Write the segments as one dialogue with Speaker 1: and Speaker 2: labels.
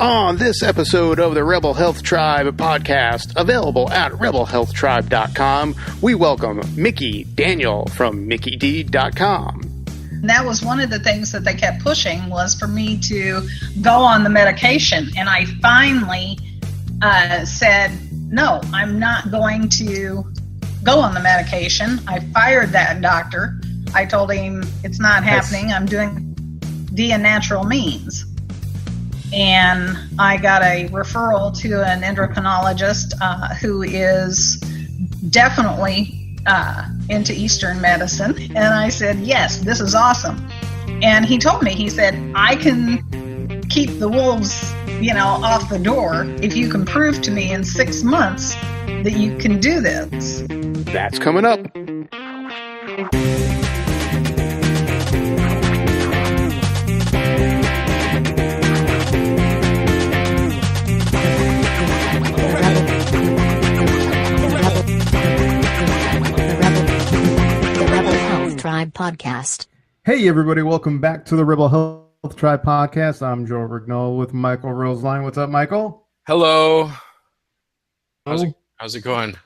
Speaker 1: On this episode of the Rebel Health Tribe podcast, available at rebelhealthtribe.com, we welcome Micki Daniel from MickiD.com.
Speaker 2: That was one of the things that they kept pushing, was for me to go on the medication. And I finally said, no, I'm not going to go on the medication. I fired that doctor. I told him it's not happening. I'm doing via natural means. And I got a referral to an endocrinologist who is definitely into Eastern medicine. And I said, yes, this is awesome. And he told me, he said, I can keep the wolves, off the door if you can prove to me in 6 months that you can do this.
Speaker 1: That's coming up.
Speaker 3: Tribe Podcast.
Speaker 4: Hey everybody, welcome back to the Rebel Health Tribe Podcast. I'm Joe Rignall with Michael Roseline. What's up, Michael?
Speaker 5: Hello. How's it going?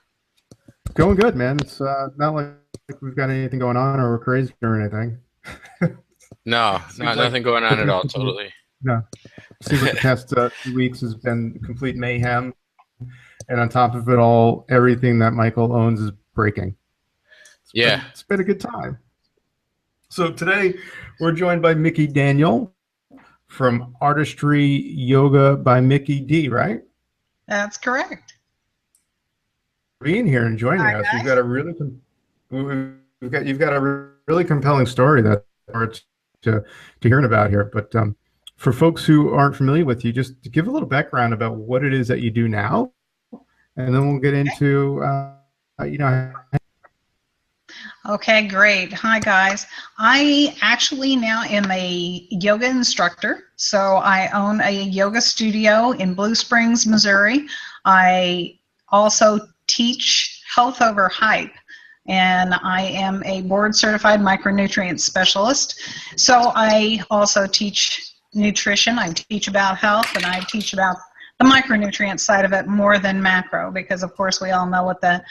Speaker 4: Going good, man. It's not like we've got anything going on or we're crazy or anything.
Speaker 5: Nothing going on at all, totally.
Speaker 4: No. Seems like the past 2 weeks has been complete mayhem. And on top of it all, everything that Michael owns is breaking. It's been a good time. So today we're joined by Micki Daniel from Artistry Yoga by MickiD, right?
Speaker 2: That's correct.
Speaker 4: Being here and joining us,
Speaker 2: guys.
Speaker 4: You've got a really compelling story that we're to hearing about here. But for folks who aren't familiar with you, just to give a little background about what it is that you do now, and then we'll get into
Speaker 2: Okay, great. Hi, guys. I actually now am a yoga instructor. So I own a yoga studio in Blue Springs, Missouri. I also teach health over hype, and I am a board-certified micronutrient specialist. So I also teach nutrition. I teach about health, and I teach about the micronutrient side of it more than macro, because, of course, we all know what the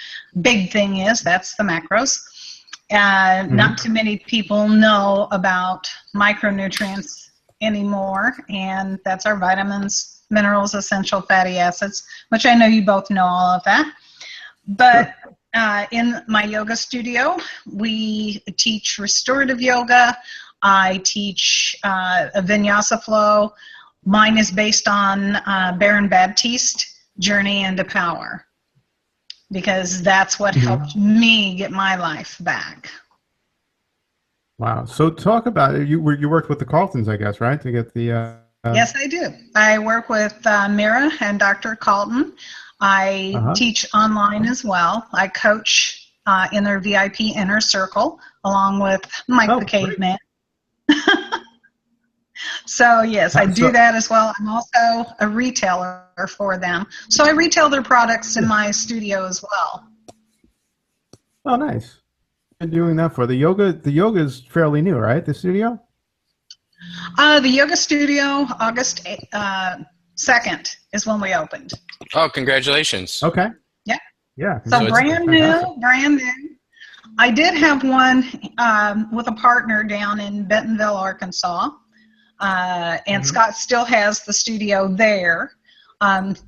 Speaker 2: big thing is. That's the macros. Not too many people know about micronutrients anymore, and that's our vitamins, minerals, essential fatty acids, which I know you both know all of that. But in my yoga studio, we teach restorative yoga. I teach a vinyasa flow. Mine is based on Baron Baptiste, Journey into Power, because that's what helped me get my life back.
Speaker 4: Wow. So talk about it. You worked with the Carltons, I guess, right? To get the
Speaker 2: Yes, I do. I work with Mira and Dr. Carlton. I teach online as well. I coach in their VIP inner circle along with Mike the Caveman. So yes, I do that as well. I'm also a retailer for them. So I retail their products in my studio as well.
Speaker 4: Oh, nice. Been doing that for the yoga. The yoga is fairly new, right? The studio?
Speaker 2: The yoga studio, August 2nd is when we opened.
Speaker 5: Oh, congratulations.
Speaker 4: Okay.
Speaker 2: Yeah.
Speaker 4: Yeah.
Speaker 2: So brand new. I did have one with a partner down in Bentonville, Arkansas. And Scott still has the studio there.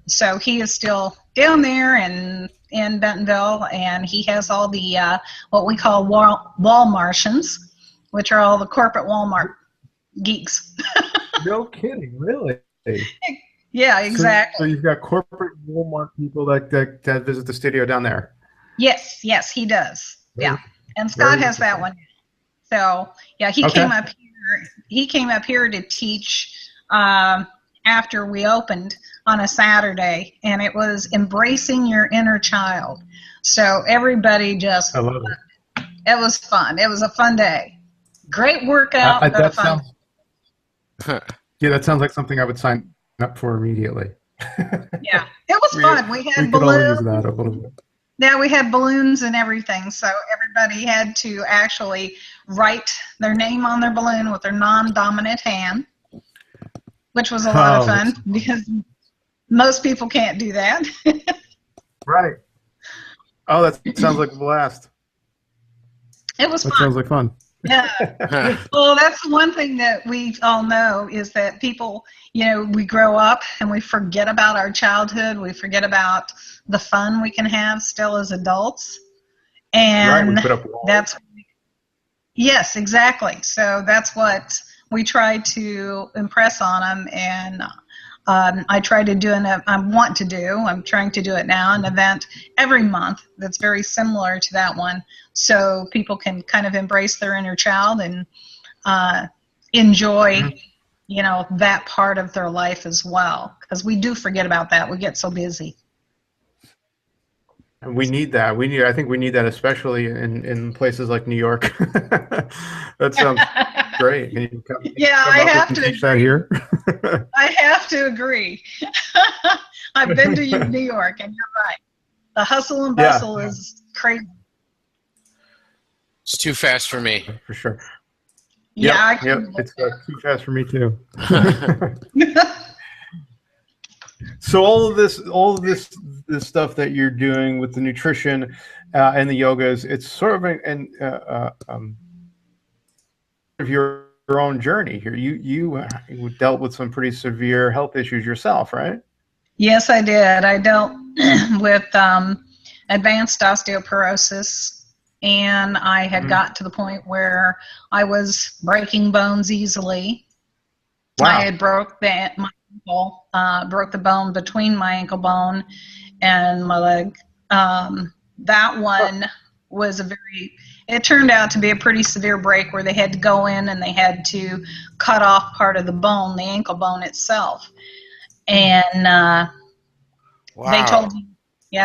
Speaker 2: So he is still down there in Bentonville, and he has all the what we call wall Martians, which are all the corporate Walmart geeks.
Speaker 4: No kidding, really?
Speaker 2: Yeah, exactly.
Speaker 4: So you've got corporate Walmart people that visit the studio down there.
Speaker 2: Yes, he does. Yeah, and Scott has that one. So yeah, he came up here. He came up here to teach after we opened on a Saturday, and it was embracing your inner child. So everybody just,
Speaker 4: I love it.
Speaker 2: It was fun. It was a fun day. Great workout.
Speaker 4: That sounds like something I would sign up for immediately.
Speaker 2: Yeah, it was fun. We had balloons. Use that a little bit. Yeah, we had balloons and everything, so everybody had to actually write their name on their balloon with their non-dominant hand. which was a lot of fun because most people can't do that.
Speaker 4: Right. Oh, that sounds like a blast.
Speaker 2: It was
Speaker 4: That
Speaker 2: fun.
Speaker 4: sounds like fun.
Speaker 2: Yeah. Well, that's one thing that we all know is that people, we grow up and we forget about our childhood. We forget about the fun we can have still as adults. And
Speaker 4: right, we put up walls.
Speaker 2: Yes, exactly. So that's what we try to impress on them. And I try to do I'm trying to do it now, an event every month that's very similar to that one, so people can kind of embrace their inner child and enjoy, that part of their life as well, because we do forget about that. We get so busy.
Speaker 4: And we need that. I think we need that, especially in places like New York. That sounds great. Can you
Speaker 2: I have to
Speaker 4: teach that here?
Speaker 2: I have to agree. I've been to New York, and you're right. The hustle and bustle is crazy.
Speaker 5: It's too fast for me.
Speaker 4: For sure.
Speaker 2: Yeah,
Speaker 4: it's too fast for me too. So all of this stuff that you're doing with the nutrition and the yogas, it's sort of your own journey here. You dealt with some pretty severe health issues yourself, right?
Speaker 2: Yes, I did. I dealt with advanced osteoporosis, and I had got to the point where I was breaking bones easily.
Speaker 4: Wow.
Speaker 2: I had broke my ankle, broke the bone between my ankle bone and my leg. That one was it turned out to be a pretty severe break where they had to go in and they had to cut off part of the bone, the ankle bone itself. And
Speaker 5: wow.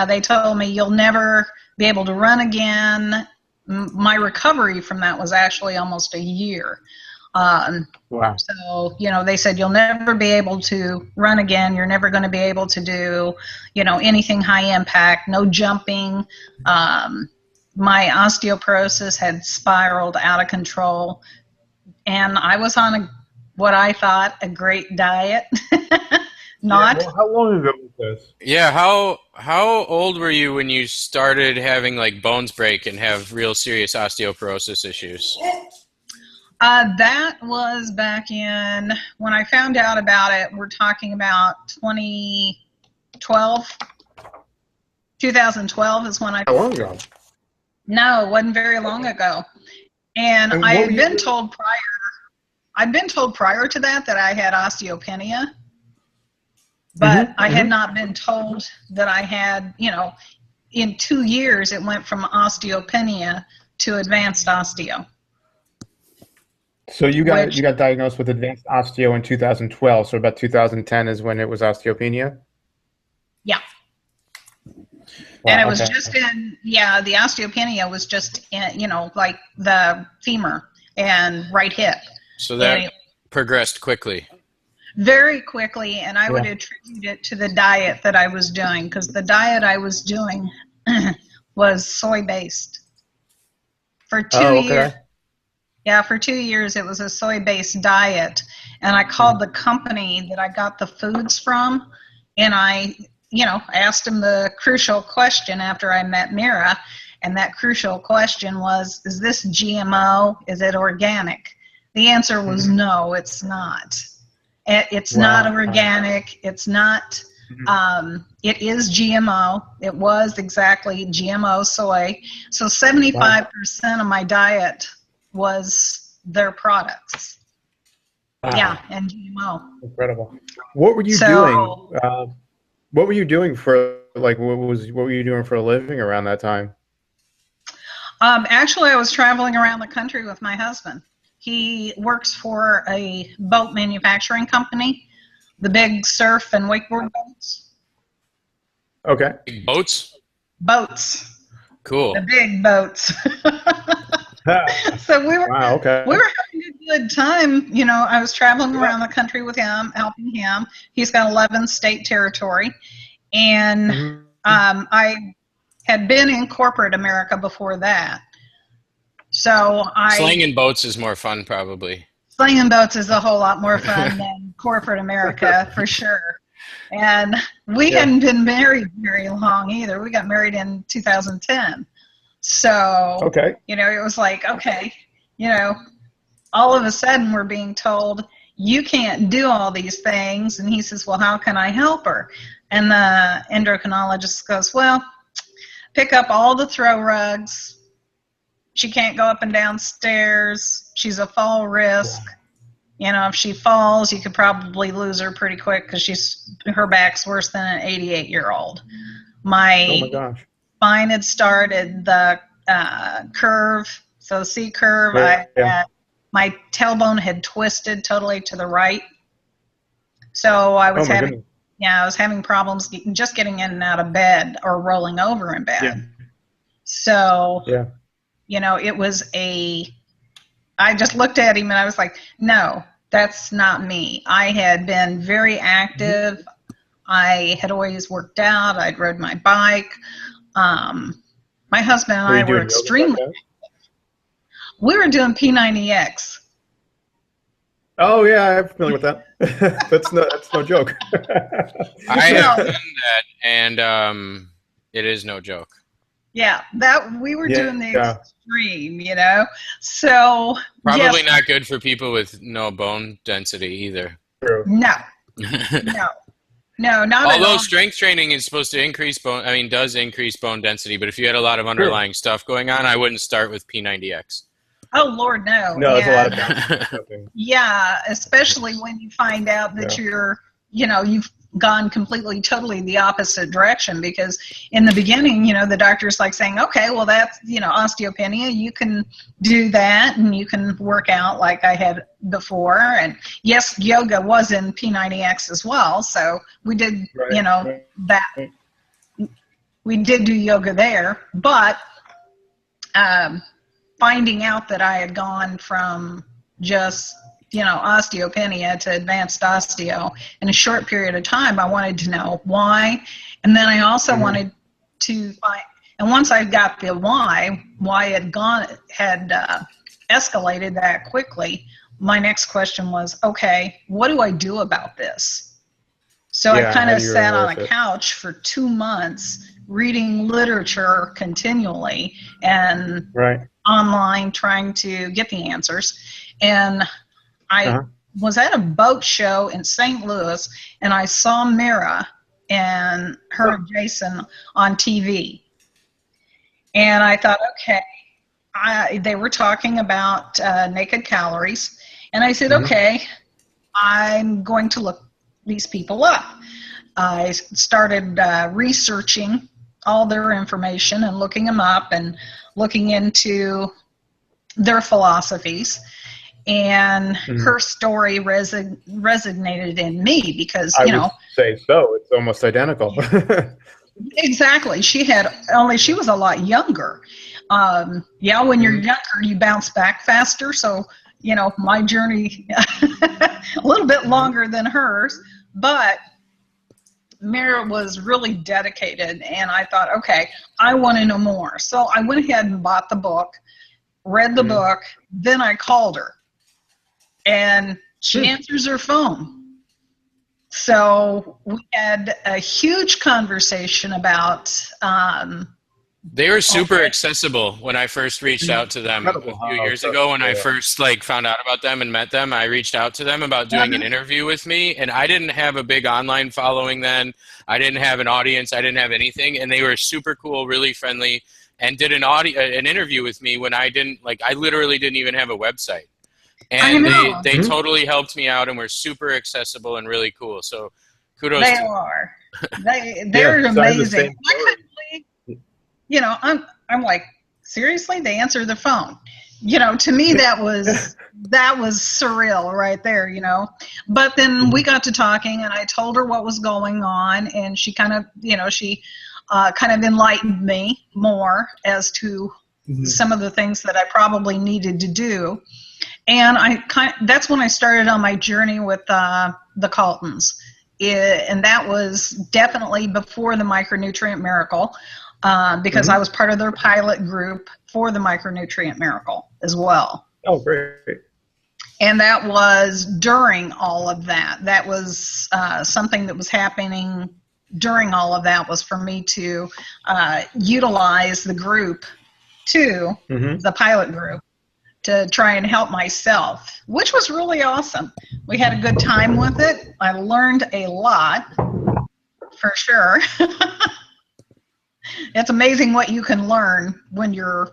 Speaker 2: they told me you'll never be able to run again. My recovery from that was actually almost a year.
Speaker 4: Wow.
Speaker 2: So, they said you'll never be able to run again. You're never going to be able to do, anything high impact, no jumping. My osteoporosis had spiraled out of control, and I was on what I thought a great diet.
Speaker 4: How long ago was this?
Speaker 5: Yeah, how old were you when you started having like bones break and have real serious osteoporosis issues?
Speaker 2: That was back in, when I found out about it, we're talking about 2012. 2012 is when I...
Speaker 4: How long ago?
Speaker 2: No, it wasn't very long ago. And I had been told prior to that I had osteopenia. But I had not been told that I had, in 2 years it went from osteopenia to advanced osteo.
Speaker 4: So you got diagnosed with advanced osteo in 2012. So about 2010 is when it was osteopenia?
Speaker 2: Yeah.
Speaker 4: Wow,
Speaker 2: and it was just the osteopenia was just in, like the femur and right hip.
Speaker 5: So that progressed quickly.
Speaker 2: Very quickly, and I would attribute it to the diet that I was doing, because the diet I was doing was soy-based. For 2 years. Yeah, for 2 years it was a soy-based diet, and I called the company that I got the foods from, and I asked them the crucial question after I met Mira, and that crucial question was, is this GMO? Is it organic? The answer was no, it's not. It's not organic. It's not. It is GMO. It was exactly GMO soy. So 75% of my diet was their products.
Speaker 4: Wow.
Speaker 2: Yeah, and GMO.
Speaker 4: Incredible. What were you doing? What were you doing for what were you doing for a living around that time?
Speaker 2: Actually, I was traveling around the country with my husband. He works for a boat manufacturing company, the big surf and wakeboard boats.
Speaker 5: Okay. Big boats?
Speaker 2: Boats.
Speaker 5: Cool.
Speaker 2: The big boats. So we were having a good time. I was traveling around the country with him, helping him. He's got 11 state territory. And I had been in corporate America before that. So
Speaker 5: slinging boats is more fun, probably.
Speaker 2: Slinging boats is a whole lot more fun than corporate America, for sure. And we hadn't been married very long either. We got married in 2010. So, you know, it was like, okay, you know, all of a sudden we're being told, you can't do all these things. And he says, well, how can I help her? And the endocrinologist goes, well, pick up all the throw rugs. She can't go up and down stairs. She's a fall risk. You know, if she falls, you could probably lose her pretty quick because her back's worse than an 88-year-old. Oh my gosh. Spine had started, the curve, so C curve. My tailbone had twisted totally to the right. So I was I was having problems just getting in and out of bed or rolling over in bed. Yeah. So, you know, it was I just looked at him and I was like, no, that's not me. I had been very active. I had always worked out. I'd rode my bike. My husband and I were extremely active. We were doing P90X.
Speaker 6: Oh yeah, I'm familiar with that. that's no joke.
Speaker 5: I have done that, and it is no joke.
Speaker 2: Yeah, that we were doing the extreme, you know. So
Speaker 5: probably not good for people with no bone density either.
Speaker 6: True.
Speaker 2: No, not at all.
Speaker 5: Although strength training is supposed to increase does increase bone density, but if you had a lot of underlying stuff going on, I wouldn't start with P90X.
Speaker 2: Oh Lord, no.
Speaker 6: No, it's a lot of time.
Speaker 2: Yeah, especially when you find out that you've gone completely, totally the opposite direction, because in the beginning, you know, the doctor's like saying, okay, well, that's, you know, osteopenia, you can do that and you can work out like I had before. And yes, yoga was in P90X as well. So we did, that. We did do yoga there, but finding out that I had gone from just, you know, osteopenia to advanced osteo in a short period of time, I wanted to know why. And then I also wanted to find, and once I got the why it had escalated that quickly, my next question was, okay, what do I do about this? So I kind of sat on a couch for 2 months reading literature continually and online trying to get the answers. And I was at a boat show in St. Louis, and I saw Mira and her and Jason on TV. And I thought, okay, they were talking about naked calories. And I said, okay, I'm going to look these people up. I started researching all their information and looking them up and looking into their philosophies. And her story resonated in me because, you know.
Speaker 6: Say so. It's almost identical.
Speaker 2: Exactly. She was a lot younger. When you're younger, you bounce back faster. So, you know, my journey a little bit longer than hers, but Mira was really dedicated, and I thought, okay, I want to know more. So I went ahead and bought the book, read the book, then I called her, and she answers her phone. So we had a huge conversation about
Speaker 5: they were super accessible when I first reached out to them a few years ago. When I first found out about them and met them, I reached out to them about doing an interview with me, and I didn't have a big online following then. I didn't have an audience. I didn't have anything, and they were super cool, really friendly, and did an interview with me when I didn't I literally didn't even have a website. And they totally helped me out and were super accessible and really cool. So kudos to them.
Speaker 2: They're amazing. You know, I'm like, seriously? They answered the phone. You know, to me that was surreal right there, you know. But then we got to talking, and I told her what was going on, and she kind of, you know, kind of enlightened me more as to some of the things that I probably needed to do. And that's when I started on my journey with the Coltons. And that was definitely before the Micronutrient Miracle. Because I was part of their pilot group for the Micronutrient Miracle as well.
Speaker 6: Oh, great.
Speaker 2: And that was during all of that. That was something that was happening during all of that, was for me to utilize the group too, the pilot group, to try and help myself, which was really awesome. We had a good time with it. I learned a lot, for sure. It's amazing what you can learn when you're,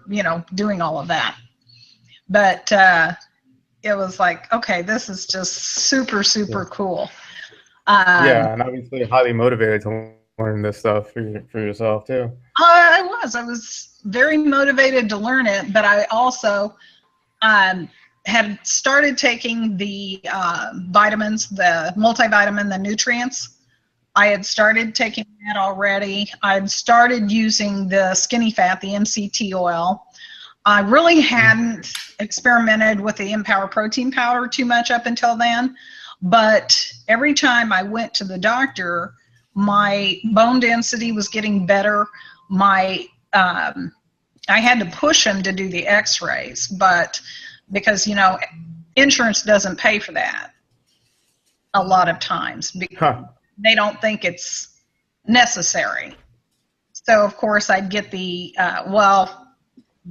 Speaker 2: doing all of that. But it was like, okay, this is just super, super cool.
Speaker 6: Yeah, and obviously highly motivated to learn this stuff for yourself too.
Speaker 2: I was very motivated to learn it, but I also had started taking the vitamins, the multivitamin, the nutrients. I had started taking that already. I'd started using the skinny fat, the MCT oil. I really hadn't experimented with the Empower protein powder too much up until then, but every time I went to the doctor, my bone density was getting better. I had to push him to do the x-rays, but because, insurance doesn't pay for that a lot of times because they don't think it's necessary. So, of course, I'd get the,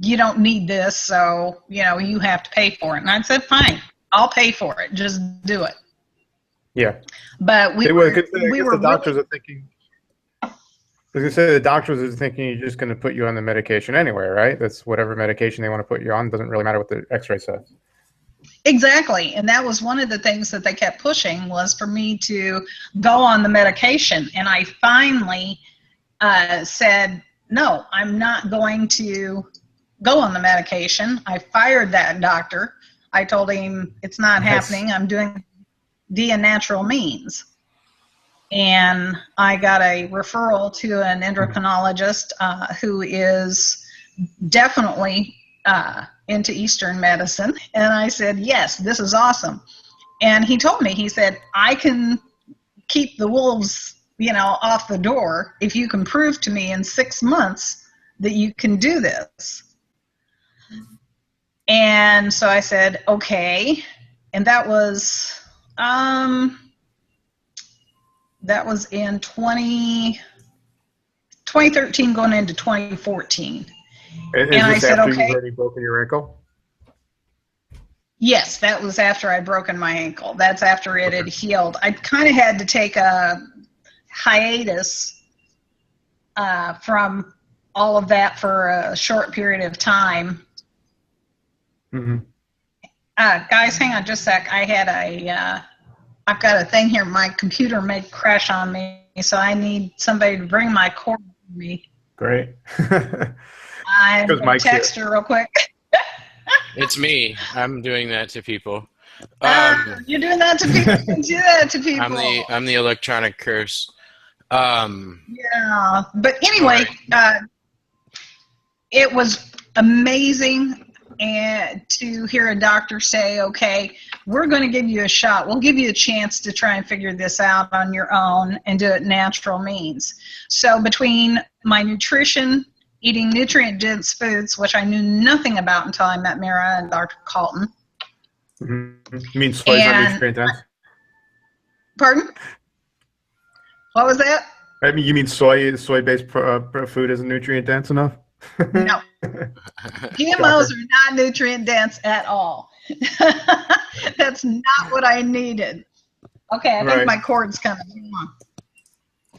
Speaker 2: you don't need this, so, you have to pay for it. And I said, fine, I'll pay for it. Just do it.
Speaker 6: Yeah.
Speaker 2: But
Speaker 6: the doctors are thinking. I was going to say the doctors are thinking you're just going to put you on the medication anyway, right? That's whatever medication they want to put you on. Doesn't really matter what the x-ray says.
Speaker 2: Exactly. And that was one of the things that they kept pushing, was for me to go on the medication. And I finally said, no, I'm not going to go on the medication. I fired that doctor. I told him it's not happening. I'm doing via natural means. And I got a referral to an endocrinologist who is definitely into Eastern medicine. And I said, yes, this is awesome. And he told me, he said, I can keep the wolves, off the door if you can prove to me in 6 months that you can do this. And so I said, okay. And that was in 2013 going into 2014.
Speaker 6: And I said, okay. You've already broken your ankle?
Speaker 2: Yes, that was after I'd broken my ankle. That's after it had healed. I kind of had to take a hiatus from all of that for a short period of time. Guys, hang on just a sec. I've got a thing here. My computer may crash on me, so I need somebody to bring my cord to me.
Speaker 6: Great.
Speaker 2: I'm going to text her real quick.
Speaker 5: It's me. I'm doing that to people.
Speaker 2: You're doing that to people. You do that to people.
Speaker 5: I'm the electronic curse.
Speaker 2: Yeah, but anyway, it was amazing to hear a doctor say, okay, we're going to give you a shot. We'll give you a chance to try and figure this out on your own and do it natural means. So between my nutrition, eating nutrient-dense foods, which I knew nothing about until I met Mira and Dr. Calton.
Speaker 6: You mean soy is not nutrient-dense?
Speaker 2: Pardon? What was that?
Speaker 6: I mean, you mean soy-based food isn't nutrient-dense enough?
Speaker 2: No. GMOs are not nutrient-dense at all. That's not what I needed. Okay, I think my cord's coming. Hang on.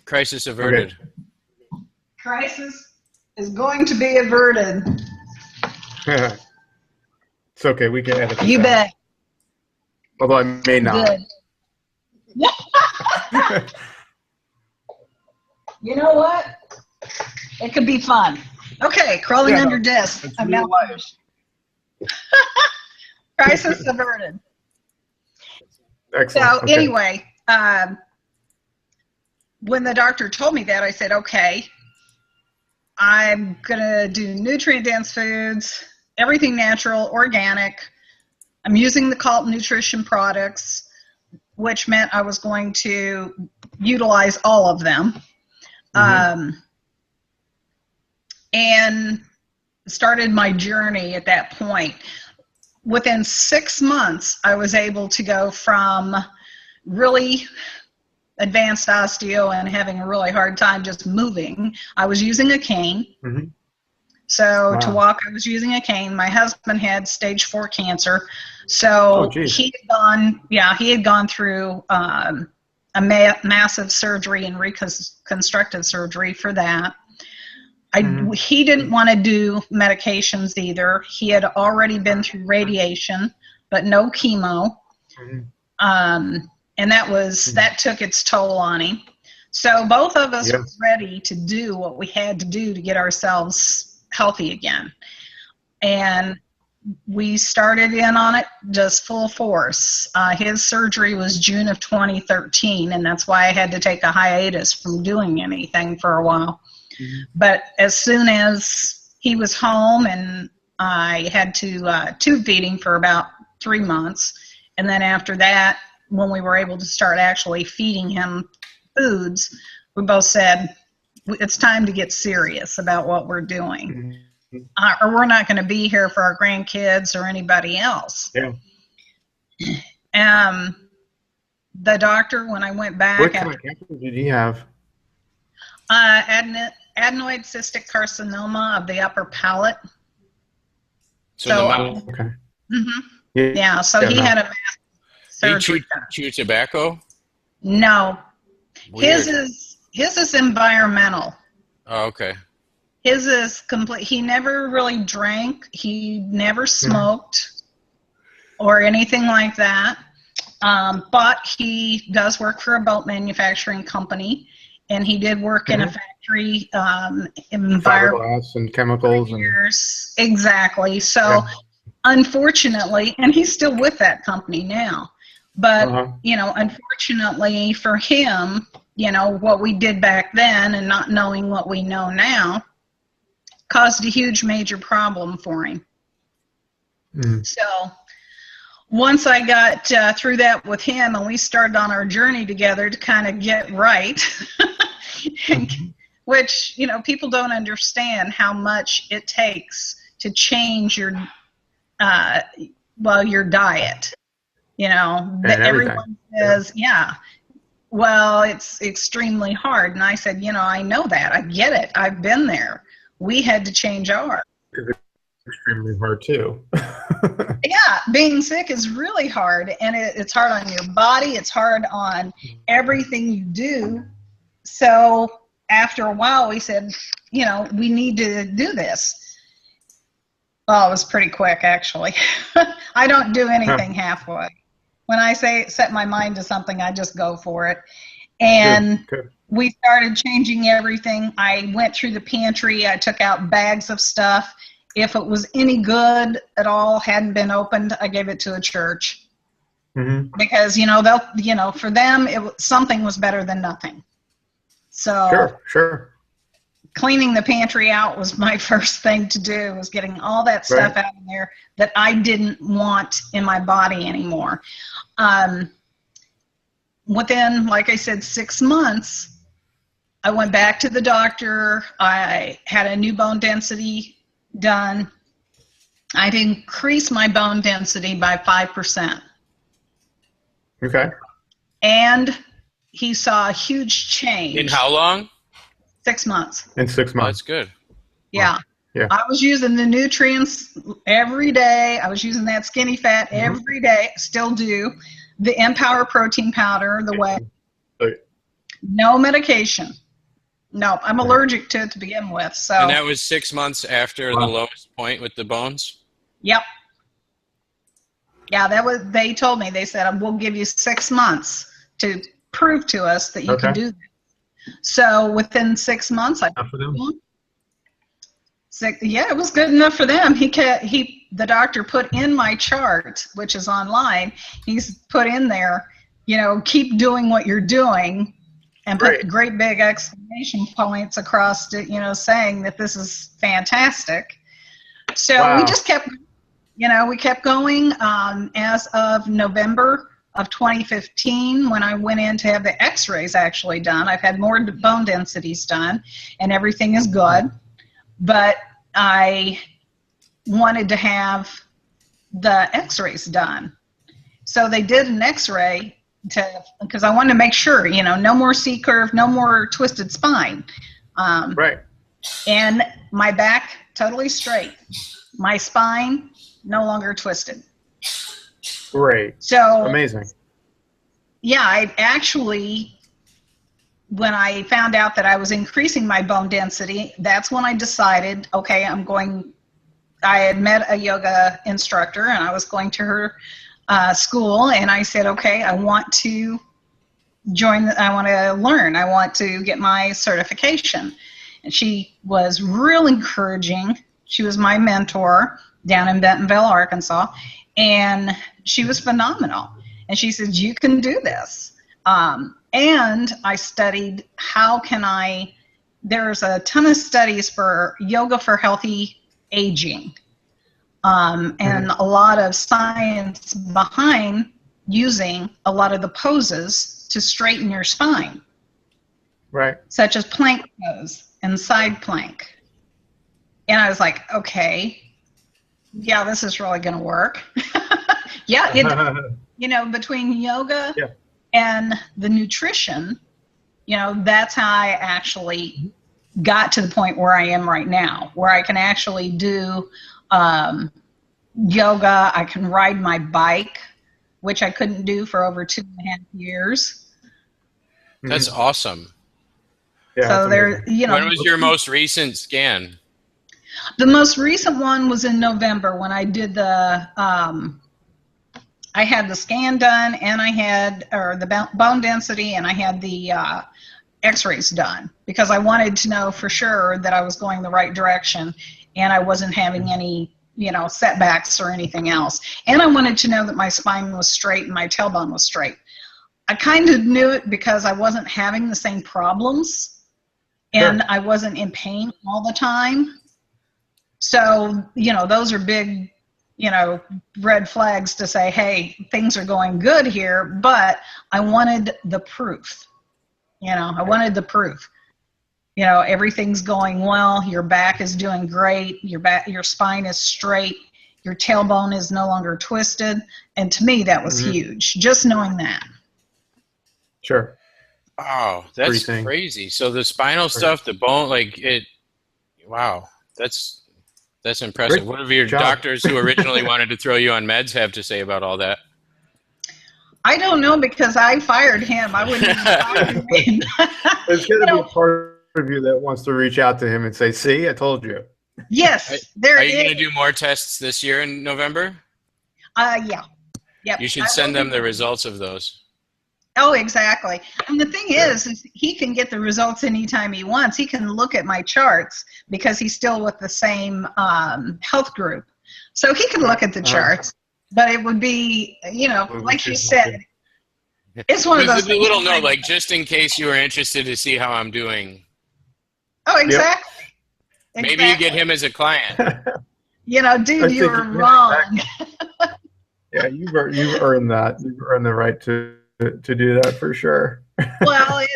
Speaker 5: Crisis averted.
Speaker 2: Okay. Crisis is going to be averted.
Speaker 6: It's okay. We can edit this
Speaker 2: You
Speaker 6: out.
Speaker 2: bet.
Speaker 6: Although I may not.
Speaker 2: Good. You know what? It could be fun. Okay, crawling under desk. I'm now crisis averted.
Speaker 6: Excellent.
Speaker 2: So anyway, when the doctor told me that, I said, okay, I'm going to do nutrient-dense foods, everything natural, organic. I'm using the Calton nutrition products, which meant I was going to utilize all of them. And started my journey at that point. within 6 months, I was able to go from really advanced osteo and having a really hard time just moving. I was using a cane.
Speaker 6: Mm-hmm.
Speaker 2: So
Speaker 6: Wow.
Speaker 2: to walk, I was using a cane. My husband had stage 4 cancer. So he had gone through a massive surgery and reconstructive surgery for that. He didn't want to do medications either. He had already been through radiation, but no chemo. And that took its toll on him. So both of us were ready to do what we had to do to get ourselves healthy again. And we started in on it just full force. His surgery was June of 2013, and that's why I had to take a hiatus from doing anything for a while. But as soon as he was home, and I had to tube feed him for about 3 months, and then after that, when we were able to start actually feeding him foods, we both said, it's time to get serious about what we're doing. Or we're not going to be here for our grandkids or anybody else. The doctor, when I went back...
Speaker 6: What kind of cancer did he have?
Speaker 2: Adenoid cystic carcinoma of the upper palate.
Speaker 5: So
Speaker 6: okay.
Speaker 2: Yeah, so he had a massive surgery.
Speaker 5: Chew tobacco?
Speaker 2: No.
Speaker 5: Weird.
Speaker 2: His is environmental.
Speaker 5: Oh, okay.
Speaker 2: His is complete. He never really drank. He never smoked or anything like that. But he does work for a boat manufacturing company, and he did work in a factory environment.
Speaker 6: Fiberglass and chemicals.
Speaker 2: Exactly. So, unfortunately, and he's still with that company now. But, unfortunately for him, what we did back then and not knowing what we know now caused a huge major problem for him. So once I got through that with him and we started on our journey together to kind of get right, which, people don't understand how much it takes to change your diet. Everyone says, well, it's extremely hard. And I said, I know that. I get it. I've been there. We had to change ours.
Speaker 6: It's extremely hard, too.
Speaker 2: Being sick is really hard. And it's hard on your body. It's hard on everything you do. So after a while, we said, we need to do this. Well, it was pretty quick, actually. I don't do anything halfway. When I set my mind to something, I just go for it. And we started changing everything. I went through the pantry. I took out bags of stuff. If it was any good at all, hadn't been opened, I gave it to a church. Because, they'll, for them, something was better than nothing. So cleaning the pantry out was my first thing to do, was getting all that stuff out of there that I didn't want in my body anymore. Within, like I said, 6 months, I went back to the doctor. I had a new bone density done. I'd increased my bone density by 5%.
Speaker 6: Okay.
Speaker 2: And he saw a huge change.
Speaker 5: In how long?
Speaker 2: 6 months.
Speaker 6: In 6 months.
Speaker 5: That's good.
Speaker 2: Yeah. I was using the nutrients every day. I was using that skinny fat every day. Still do. The Empower protein powder, the whey. No medication. No, I'm allergic to it to begin with. So.
Speaker 5: And that was 6 months after the lowest point with the bones?
Speaker 2: Yep. Yeah, they told me, they said, we'll give you 6 months to prove to us that you can do that. So within 6 months, it was good enough for them. The doctor put in my chart, which is online. He's put in there, keep doing what you're doing, and put great big exclamation points across it, saying that this is fantastic. So we just kept, we kept going. As of November of 2015, when I went in to have the x-rays actually done, I've had more bone densities done, and everything is good. But I wanted to have the x-rays done. So they did an x-ray because I wanted to make sure, no more C-curve, no more twisted spine.
Speaker 6: Right.
Speaker 2: And my back, totally straight. My spine, no longer twisted.
Speaker 6: Great.
Speaker 2: So
Speaker 6: amazing.
Speaker 2: Yeah, I actually, when I found out that I was increasing my bone density, that's when I decided, okay, I had met a yoga instructor and I was going to her school, and I said, okay, I want to I want to learn. I want to get my certification. And she was real encouraging. She was my mentor down in Bentonville, Arkansas, and she was phenomenal. And she said, you can do this. And I studied there's a ton of studies for yoga for healthy aging, and a lot of science behind using a lot of the poses to straighten your spine.
Speaker 6: Right.
Speaker 2: Such as plank pose and side plank. And I was like, okay, yeah, this is really going to work. Yeah, between yoga and the nutrition, that's how I actually got to the point where I am right now, where I can actually do yoga. I can ride my bike, which I couldn't do for over 2.5 years.
Speaker 5: That's awesome.
Speaker 2: Yeah, so there,
Speaker 5: When was your most recent scan?
Speaker 2: The most recent one was in November when I did I had the scan done, and I had the bone density, and I had the x-rays done, because I wanted to know for sure that I was going the right direction and I wasn't having any, setbacks or anything else. And I wanted to know that my spine was straight and my tailbone was straight. I kind of knew it because I wasn't having the same problems, and I wasn't in pain all the time. So, those are big, red flags to say, hey, things are going good here, but I wanted the proof. I wanted the proof. Everything's going well, your back is doing great, your spine is straight, your tailbone is no longer twisted, and to me that was huge, just knowing that.
Speaker 6: Sure.
Speaker 5: Wow, that's crazy. So the spinal stuff, the bone, wow, that's impressive. What have your doctors who originally wanted to throw you on meds have to say about all that?
Speaker 2: I don't know, because I fired him. I wouldn't even talk to him.
Speaker 6: There's going to be a part of you that wants to reach out to him and say, see, I told you.
Speaker 2: Yes,
Speaker 5: there is. Are you going to do more tests this year in November?
Speaker 2: Yeah. Yep.
Speaker 5: You should send them the results of those.
Speaker 2: Oh, exactly. And the thing is he can get the results anytime he wants. He can look at my charts because he's still with the same health group. So he can look at the charts, but it would be, like you said, it's one of those
Speaker 5: things. A little note, just in case you were interested to see how I'm doing.
Speaker 2: Oh, exactly.
Speaker 5: Yep. Maybe you get him as a client.
Speaker 2: Dude, you were wrong.
Speaker 6: Yeah, you've earned that. You've earned the right to do that for sure.
Speaker 2: Well,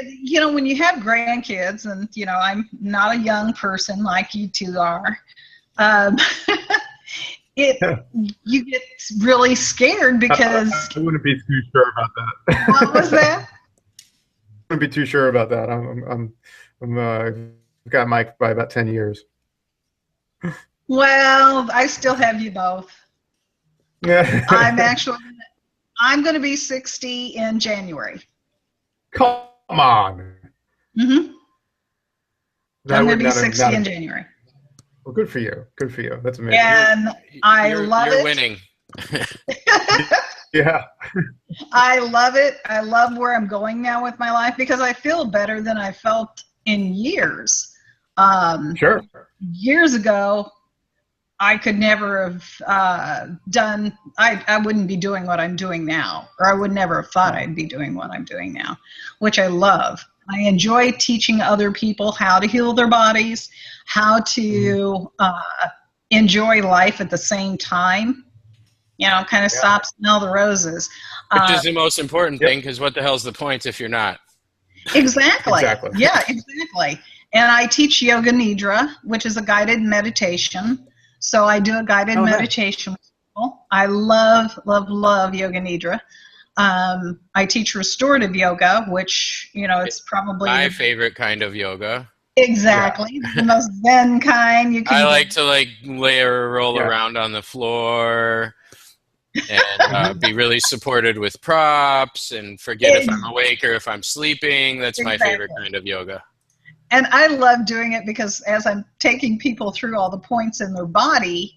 Speaker 2: when you have grandkids, and I'm not a young person like you two are, you get really scared because
Speaker 6: I wouldn't be too sure about that.
Speaker 2: What was that?
Speaker 6: I wouldn't be too sure about that. I've got Mike by about 10 years.
Speaker 2: Well, I still have you both.
Speaker 6: Yeah.
Speaker 2: I'm going to be 60 in January.
Speaker 6: Come on.
Speaker 2: Mm-hmm. I'm going to be 60 in January.
Speaker 6: Well, good for you. Good for you. That's amazing.
Speaker 2: And I love it.
Speaker 5: You're winning.
Speaker 6: Yeah.
Speaker 2: I love it. I love where I'm going now with my life because I feel better than I felt in years.
Speaker 6: Sure.
Speaker 2: Years ago, I could never have done, I wouldn't be doing what I'm doing now, or I would never have thought I'd be doing what I'm doing now, which I love. I enjoy teaching other people how to heal their bodies, how to enjoy life at the same time, kind of stop, smell the roses.
Speaker 5: Which is the most important thing, because what the hell's the point if you're not?
Speaker 2: Exactly. Yeah, exactly. And I teach Yoga Nidra, which is a guided meditation. So I do a guided meditation with wonderful. I love, love, love Yoga Nidra. I teach restorative yoga, which, it's probably
Speaker 5: my favorite kind of yoga.
Speaker 2: Exactly. Yeah. The most Zen kind you can
Speaker 5: I like to lay or roll around on the floor and be really supported with props and forget if I'm awake or if I'm sleeping. That's my favorite kind of yoga.
Speaker 2: And I love doing it because as I'm taking people through all the points in their body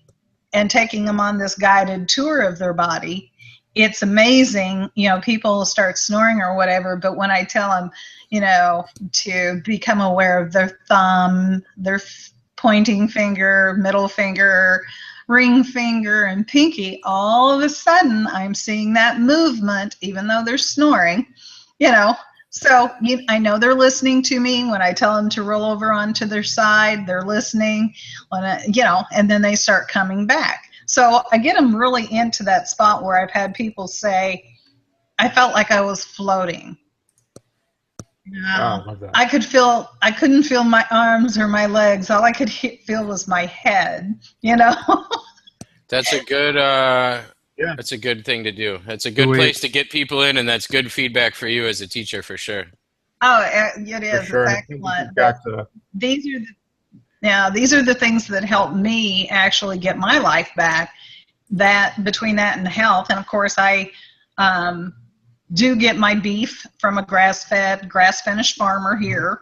Speaker 2: and taking them on this guided tour of their body, it's amazing. People start snoring or whatever, but when I tell them, to become aware of their thumb, their pointing finger, middle finger, ring finger, and pinky, all of a sudden I'm seeing that movement, even though they're snoring, So I know they're listening to me when I tell them to roll over onto their side. They're listening, and then they start coming back. So I get them really into that spot where I've had people say, I felt like I was floating. I couldn't feel my arms or my legs. All I could feel was my head,
Speaker 5: That's a good, that's a good thing to do. That's a good place to get people in, and that's good feedback for you as a teacher, for sure.
Speaker 2: Oh, it is.
Speaker 6: Sure.
Speaker 2: Excellent. These are the things that help me actually get my life back. That between that and health, and of course I do get my beef from a grass-fed, grass-finished farmer here.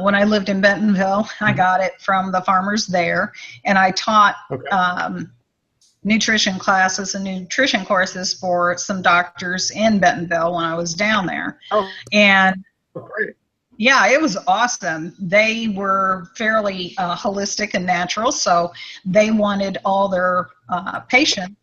Speaker 2: When I lived in Bentonville, I got it from the farmers there, and I taught nutrition classes and nutrition courses for some doctors in Bentonville when I was down there. And
Speaker 6: great.
Speaker 2: Yeah, it was awesome. They were fairly holistic and natural, so they wanted all their patients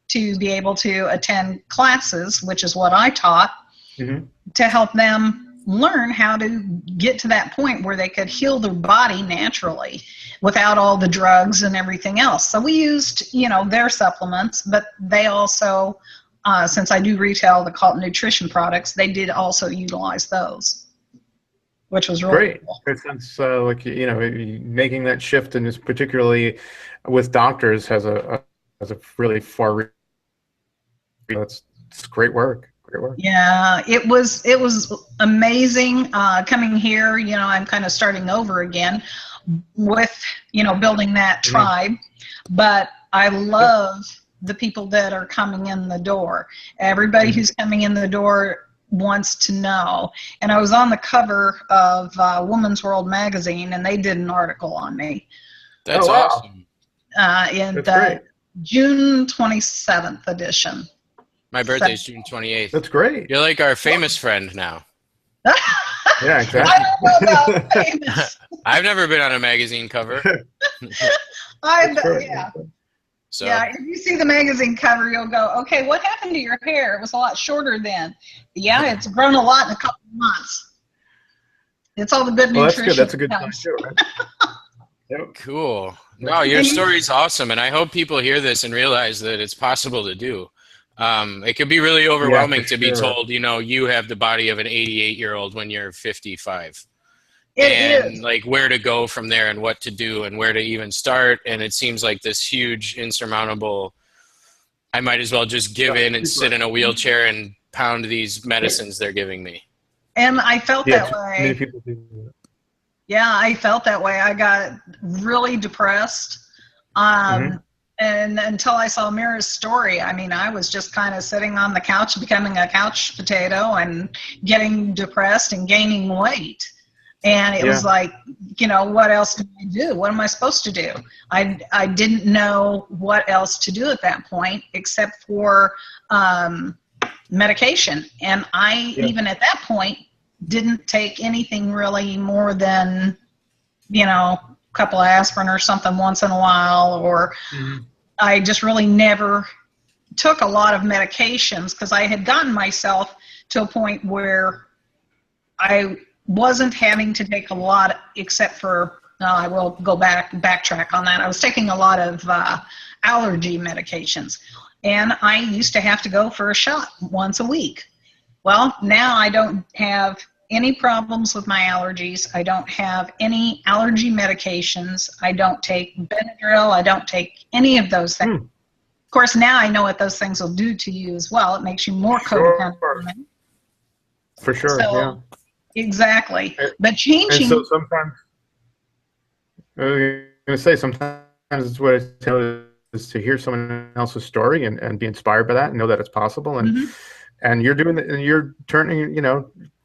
Speaker 2: to be able to attend classes, which is what I taught, to help them learn how to get to that point where they could heal their body naturally without all the drugs and everything else. So we used, their supplements, but they also, since I do retail the cult nutrition products, they did also utilize those, which was really
Speaker 6: great.
Speaker 2: Cool.
Speaker 6: It sounds making that shift, and particularly with doctors, has a really far. That's great work. Great work.
Speaker 2: Yeah, it was amazing coming here. I'm kind of starting over again with building that tribe, but I love the people that are coming in the door. Everybody who's coming in the door wants to know. And I was on the cover of Woman's World magazine, and they did an article on me.
Speaker 5: That's awesome.
Speaker 2: In the June 27th edition.
Speaker 5: My birthday's June 28th.
Speaker 6: That's great.
Speaker 5: You're like our famous friend now.
Speaker 6: Yeah, exactly.
Speaker 2: I don't know about famous.
Speaker 5: I've never been on a magazine cover.
Speaker 2: Yeah.
Speaker 5: So.
Speaker 2: Yeah, if you see the magazine cover, you'll go, okay, what happened to your hair? It was a lot shorter then. Yeah, it's grown a lot in a couple of months. It's all the good nutrition.
Speaker 6: That's good. That's a good sign too, right?
Speaker 5: Yep. Cool. No, your story's awesome, and I hope people hear this and realize that it's possible to do. It could be really overwhelming to be told, you have the body of an 88-year-old when you're 55. It is. Like where to go from there and what to do and where to even start. And it seems like this huge, insurmountable, I might as well just give in and sit in a wheelchair and pound these medicines they're giving me.
Speaker 2: And I felt that way.
Speaker 6: Many people do that.
Speaker 2: Yeah, I felt that way. I got really depressed. And until I saw Mira's story, I was just kind of sitting on the couch, becoming a couch potato and getting depressed and gaining weight. And it was like, what else do I do? What am I supposed to do? I didn't know what else to do at that point except for medication. And even at that point, didn't take anything really more than, a couple of aspirin or something once in a while, or I just really never took a lot of medications because I had gotten myself to a point where I wasn't having to take a lot except for, I will go backtrack on that. I was taking a lot of allergy medications, and I used to have to go for a shot once a week. Well, now I don't have any problems with my allergies. I don't have any allergy medications. I don't take Benadryl. I don't take any of those things. course, now I know what those things will do to you as well. It makes you more codependent.
Speaker 6: For sure,
Speaker 2: So,
Speaker 6: yeah.
Speaker 2: Exactly. But changing...
Speaker 6: And so sometimes, I was going to say, sometimes it's what I tell is to hear someone else's story and be inspired by that and know that it's possible. And and you're doing it, and you're turning,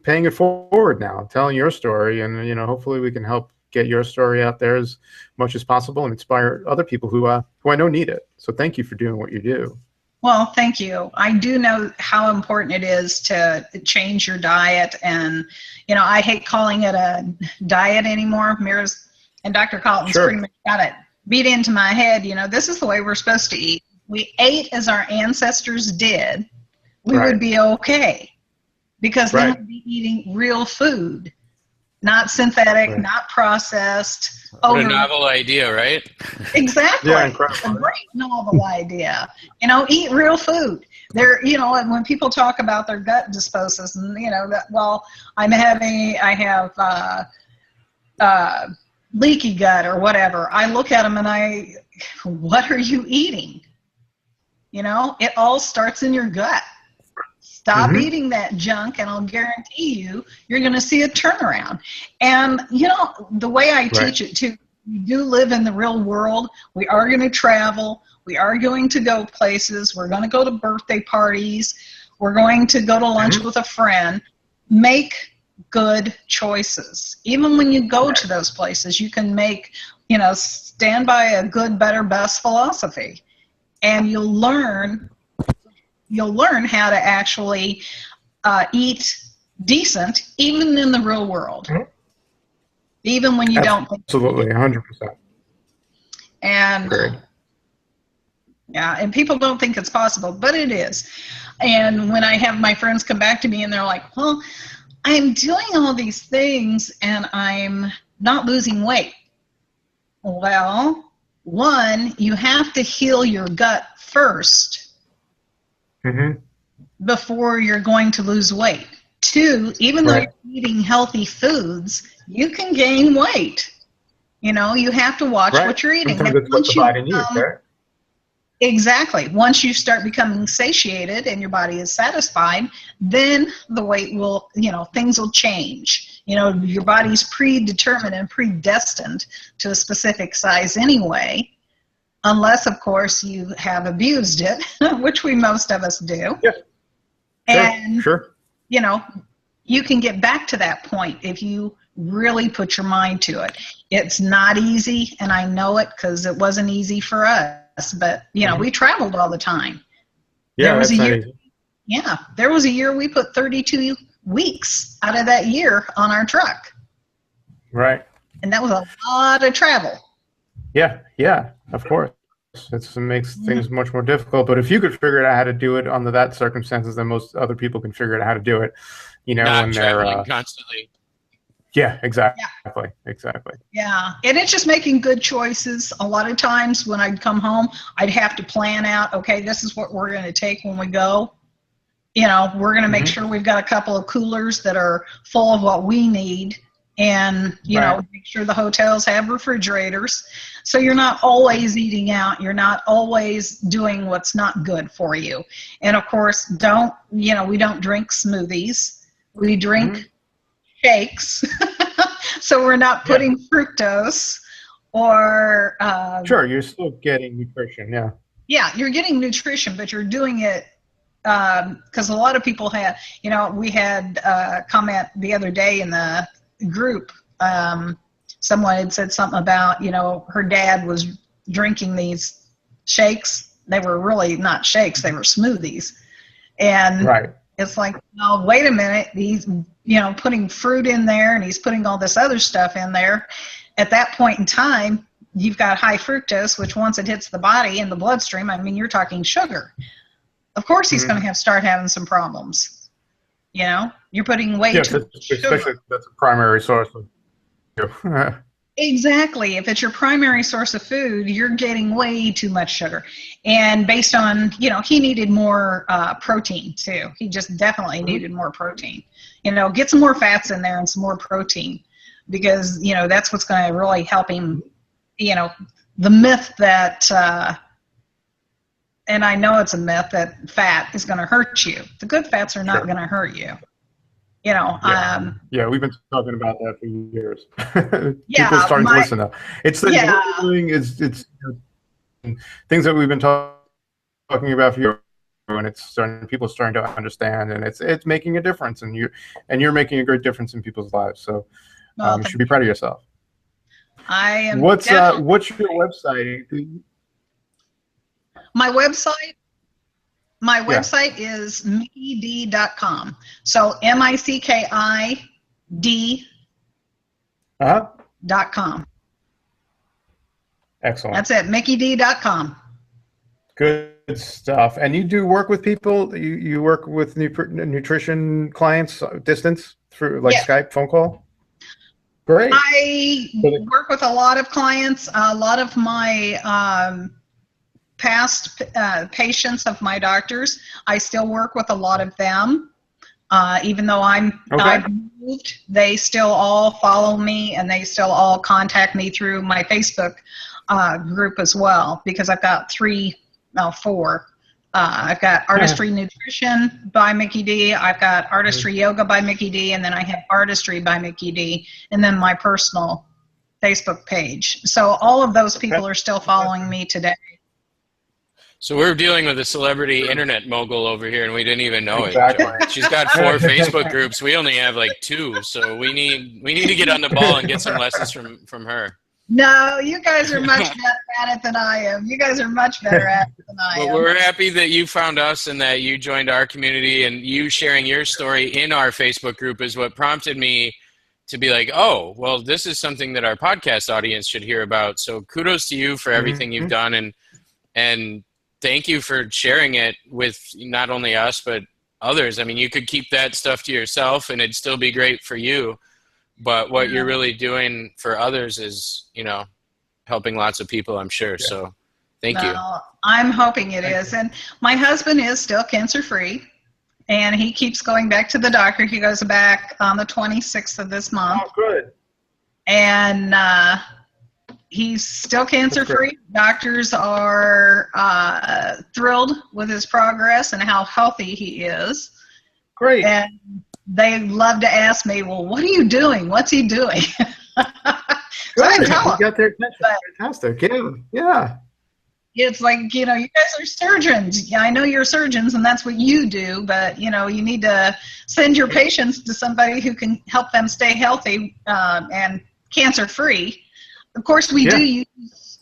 Speaker 6: paying it forward now, telling your story. And, hopefully we can help get your story out there as much as possible and inspire other people who I know need it. So thank you for doing what you do.
Speaker 2: Well, thank you. I do know how important it is to change your diet. And, I hate calling it a diet anymore. Mira's and Dr. Colton's pretty much got it beat into my head. This is the way we're supposed to eat. We ate as our ancestors did. We would be okay. Because then we'd be eating real food. Not synthetic, not processed.
Speaker 5: What a novel idea, right?
Speaker 2: Exactly.
Speaker 6: Yeah, incredible.
Speaker 2: A great novel idea. Eat real food. And when people talk about their gut dysbiosis, and I have leaky gut or whatever. I look at them and what are you eating? It all starts in your gut. Stop eating that junk, and I'll guarantee you're going to see a turnaround. And, the way I teach it, too, we do live in the real world. We are going to travel. We are going to go places. We're going to go to birthday parties. We're going to go to lunch with a friend. Make good choices. Even when you go to those places, you can make, stand by a good, better, best philosophy. And you'll learn how to actually eat decent, even in the real world, even when you don't think.
Speaker 6: Absolutely, 100%.
Speaker 2: And and people don't think it's possible, but it is. And when I have my friends come back to me and they're like, well, I'm doing all these things and I'm not losing weight. Well, one, you have to heal your gut first. Before you're going to lose weight. Two, even though you're eating healthy foods, you can gain weight. You have to watch what you're eating.
Speaker 6: Sometimes it's what the body needs, right?
Speaker 2: Exactly. Once you start becoming satiated and your body is satisfied, then the weight will, things will change. Your body's predetermined and predestined to a specific size anyway. Unless, of course, you have abused it, which most of us do.
Speaker 6: Yeah.
Speaker 2: And,
Speaker 6: sure.
Speaker 2: You can get back to that point if you really put your mind to it. It's not easy, and I know it because it wasn't easy for us. But, we traveled all the time.
Speaker 6: Yeah,
Speaker 2: that's
Speaker 6: not easy.
Speaker 2: Yeah, there was a year we put 32 weeks out of that year on our truck.
Speaker 6: Right.
Speaker 2: And that was a lot of travel.
Speaker 6: Yeah, of course. It makes things much more difficult. But if you could figure out how to do it under that circumstances, then most other people can figure out how to do it.
Speaker 5: Not
Speaker 6: when
Speaker 5: traveling
Speaker 6: they're
Speaker 5: constantly.
Speaker 6: Yeah, exactly.
Speaker 2: Yeah, and it's just making good choices. A lot of times when I'd come home, I'd have to plan out, okay, this is what we're going to take when we go. We're going to make sure we've got a couple of coolers that are full of what we need. And, make sure the hotels have refrigerators. So you're not always eating out. You're not always doing what's not good for you. And, of course, we don't drink smoothies. We drink shakes. So we're not putting fructose or...
Speaker 6: sure, you're still getting nutrition, yeah.
Speaker 2: Yeah, you're getting nutrition, but you're doing it because a lot of people have... we had a comment the other day in the group, someone had said something about, her dad was drinking these shakes. They were really not shakes, they were smoothies. And it's like, oh, wait a minute, he's, putting fruit in there and he's putting all this other stuff in there. At that point in time, you've got high fructose, which once it hits the body in the bloodstream, you're talking sugar. Of course he's going to start having some problems. You're putting way too much sugar.
Speaker 6: Especially if that's a primary source of
Speaker 2: Exactly. If it's your primary source of food, you're getting way too much sugar. And based on, he needed more protein too. He just definitely needed more protein. Get some more fats in there and some more protein because, that's what's going to really help him. The myth that and I know it's a myth that fat is going to hurt you. The good fats are not going to hurt you. You know,
Speaker 6: yeah, we've been talking about that for years.
Speaker 2: Yeah,
Speaker 6: people starting to listen now. It's the
Speaker 2: Yeah.
Speaker 6: what we're doing is it's things that we've been talking about for years, and people are starting to understand, and it's making a difference, and you're making a great difference in people's lives. So you should be proud of yourself.
Speaker 2: I am.
Speaker 6: What's your website?
Speaker 2: My website is MickiD.com. So MICKID.com.
Speaker 6: Excellent.
Speaker 2: That's it, MickiD.com.
Speaker 6: Good stuff. And you do work with people? You work with nutrition clients distance through Skype, phone call? Great.
Speaker 2: I work with a lot of clients. A lot of my past patients of my doctors, I still work with a lot of them. Even though I've moved, they still all follow me, and they still all contact me through my Facebook group as well, because I've got four. I've got Artistry Nutrition by MickiD, I've got Artistry Yoga by MickiD, and then I have Artistry by MickiD, and then my personal Facebook page. So all of those people are still following me today.
Speaker 5: So we're dealing with a celebrity internet mogul over here, and we didn't even know it. She's got 4 Facebook groups. We only have like 2, so we need to get on the ball and get some lessons from her.
Speaker 2: No, you guys are much better at it than I am. You guys are much better at it than I am.
Speaker 5: Well, we're happy that you found us and that you joined our community, and you sharing your story in our Facebook group is what prompted me to be like, oh, well, this is something that our podcast audience should hear about. So kudos to you for everything you've done, and thank you for sharing it with not only us, but others. I mean, you could keep that stuff to yourself and it'd still be great for you. But what you're really doing for others is, helping lots of people, I'm sure. Yeah. So thank you.
Speaker 2: I'm hoping it is. And my husband is still cancer-free, and he keeps going back to the doctor. He goes back on the 26th of this month.
Speaker 6: Oh, good.
Speaker 2: And he's still cancer-free. Doctors are thrilled with his progress and how healthy he is.
Speaker 6: Great.
Speaker 2: And they love to ask me, well, what are you doing? What's he doing? So I tell them.
Speaker 6: You got their attention. Fantastic. Yeah.
Speaker 2: It's like, you guys are surgeons. Yeah, I know you're surgeons, and that's what you do, but, you need to send your patients to somebody who can help them stay healthy and cancer-free. Of course, we do use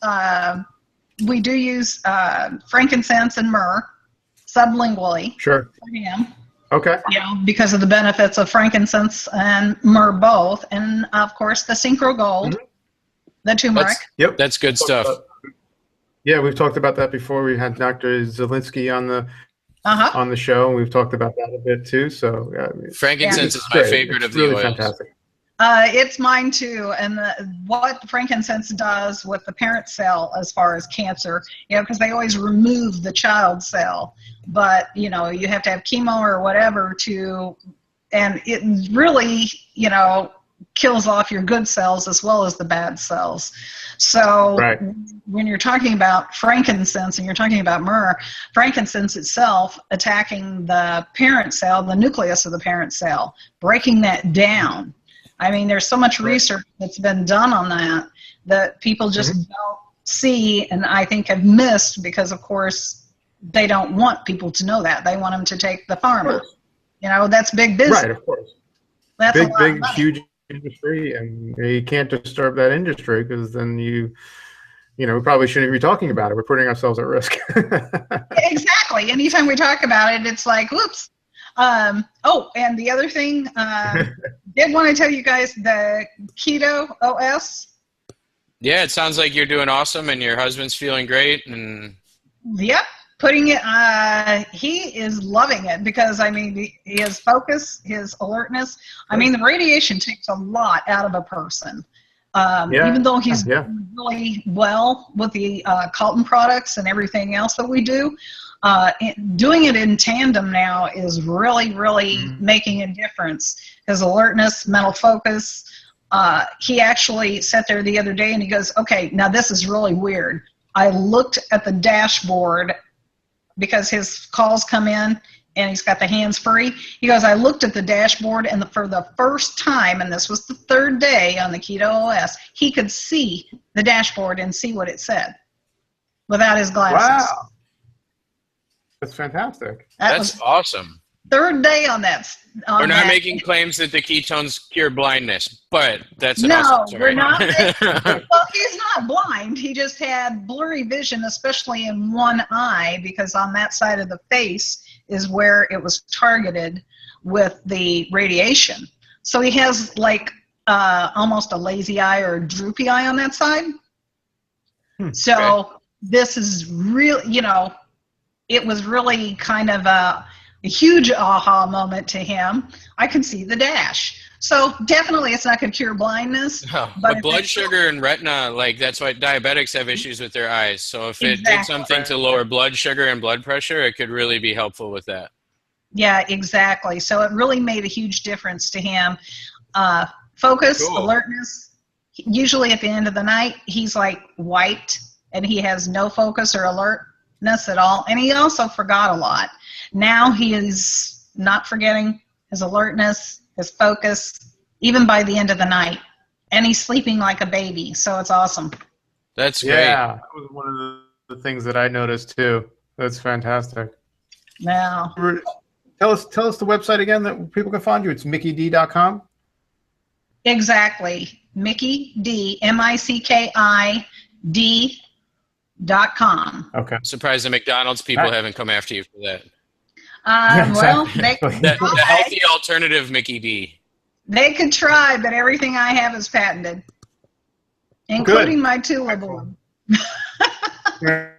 Speaker 2: frankincense and myrrh sublingually.
Speaker 6: Sure.
Speaker 2: For him.
Speaker 6: Okay.
Speaker 2: Because of the benefits of frankincense and myrrh both, and of course the synchro gold, the turmeric.
Speaker 5: That's good stuff.
Speaker 6: Yeah, we've talked about that before. We had Dr. Zielinski on the show, and we've talked about that a bit too. So
Speaker 5: frankincense is my favorite of the
Speaker 6: really
Speaker 5: oils.
Speaker 6: Fantastic.
Speaker 2: It's mine too, and what frankincense does with the parent cell as far as cancer, because they always remove the child cell, but you have to have chemo or whatever and it really, kills off your good cells as well as the bad cells. So when you're talking about frankincense and you're talking about myrrh, frankincense itself attacking the parent cell, the nucleus of the parent cell, breaking that down. I mean, there's so much research that's been done on that people just don't see, and I think have missed, because of course they don't want people to know that. They want them to take the pharma. That's big business.
Speaker 6: Right, of course.
Speaker 2: That's
Speaker 6: big, huge industry, and you can't disturb that industry, because then we probably shouldn't be talking about it. We're putting ourselves at risk.
Speaker 2: Exactly. Anytime we talk about it, it's like, whoops. And the other thing, did want to tell you guys the Keto OS.
Speaker 5: Yeah, it sounds like you're doing awesome, and your husband's feeling great. And
Speaker 2: yep, putting it. He is loving it, because his focus, his alertness. The radiation takes a lot out of a person. Even though he's doing really well with the Colton products and everything else that we do. Doing it in tandem now is really, really making a difference. His alertness, mental focus. He actually sat there the other day and he goes, okay, now this is really weird. I looked at the dashboard because his calls come in and he's got the hands free. He goes, I looked at the dashboard, and for the first time, and this was the third day on the Keto OS, he could see the dashboard and see what it said without his glasses.
Speaker 6: Wow. That's fantastic.
Speaker 5: That's awesome.
Speaker 2: Third day on that.
Speaker 5: We're not making claims that the ketones cure blindness, but that's an awesome story.
Speaker 2: We're not. Well, he's not blind. He just had blurry vision, especially in one eye, because on that side of the face is where it was targeted with the radiation. So he has like almost a lazy eye or a droopy eye on that side. So this is real, you know, it was really kind of a huge aha moment to him. I can see the dash. So definitely it's not going to cure blindness.
Speaker 5: No, but blood sugar and retina, like that's why diabetics have issues with their eyes. So if it did something to lower blood sugar and blood pressure, it could really be helpful with that.
Speaker 2: Yeah, exactly. So it really made a huge difference to him. Focus, alertness. Usually at the end of the night, he's like white and he has no focus or alertness at all. And he also forgot a lot. Now he is not forgetting his alertness, his focus, even by the end of the night. And he's sleeping like a baby, so it's awesome.
Speaker 5: That's great.
Speaker 6: Yeah, that was one of the things that I noticed too. That's fantastic.
Speaker 2: Now,
Speaker 6: tell us the website again that people can find you. It's MickiD.com.
Speaker 2: Exactly. MickiD, MickiD.com.
Speaker 6: Okay.
Speaker 5: I'm surprised the McDonald's people haven't come after you for that.
Speaker 2: Well,
Speaker 5: the healthy alternative MickiD.
Speaker 2: They could try, but everything I have is patented, including my Tula board. I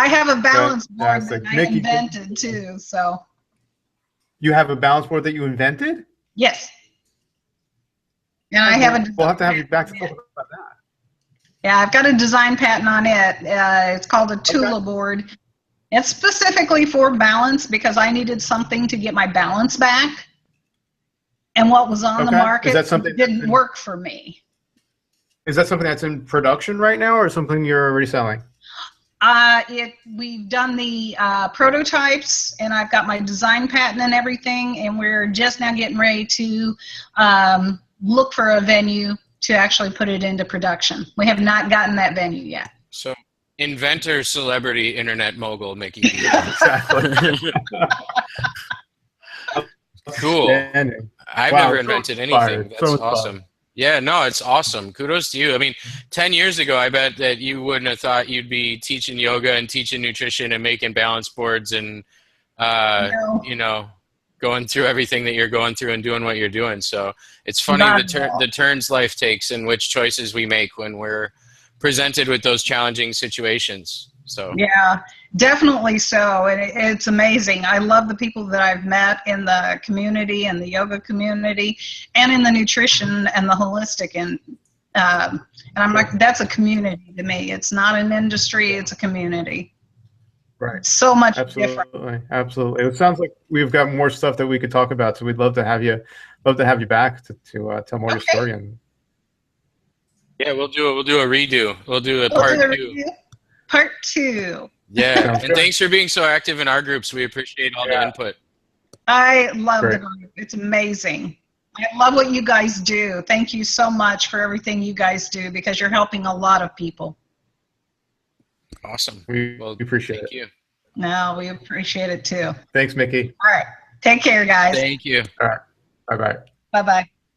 Speaker 2: have a balance board that I invented too. So.
Speaker 6: You have a balance board that you invented?
Speaker 2: Yes. And I have a.
Speaker 6: We'll have to have you back to talk about that.
Speaker 2: Yeah, I've got a design patent on it. It's called a Tula board. It's specifically for balance because I needed something to get my balance back. And what was on the market didn't work for me.
Speaker 6: Is that something that's in production right now or something you're already selling?
Speaker 2: We've done the prototypes, and I've got my design patent and everything, and we're just now getting ready to look for a venue to actually put it into production. We have not gotten that venue yet.
Speaker 5: So, inventor, celebrity, internet mogul, Micki.
Speaker 6: Exactly.
Speaker 5: Cool. I've never invented anything. That's awesome. Yeah, no, it's awesome. Kudos to you. I mean, 10 years ago, I bet that you wouldn't have thought you'd be teaching yoga and teaching nutrition and making balance boards and, you know, going through everything that you're going through and doing what you're doing. So it's funny the turns life takes and which choices we make when we're presented with those challenging situations. So
Speaker 2: yeah, definitely so. And it's amazing. I love the people that I've met in the community and the yoga community and in the nutrition and the holistic. And I'm like, that's a community to me. It's not an industry. It's a community.
Speaker 6: Right.
Speaker 2: So much
Speaker 6: different. Absolutely. It sounds like we've got more stuff that we could talk about. So we'd love to have you back to tell more of your story. And
Speaker 5: yeah, we'll do a redo. We'll do a part two.
Speaker 2: Part two.
Speaker 5: Yeah, and thanks for being so active in our groups. We appreciate all the input.
Speaker 2: I love the group. It's amazing. I love what you guys do. Thank you so much for everything you guys do because you're helping a lot of people.
Speaker 5: Awesome.
Speaker 6: We appreciate it.
Speaker 5: Thank you.
Speaker 2: No, we appreciate it too.
Speaker 6: Thanks, Micki.
Speaker 2: All right. Take care, guys.
Speaker 5: Thank you.
Speaker 6: All right. Bye-bye.
Speaker 2: Bye-bye.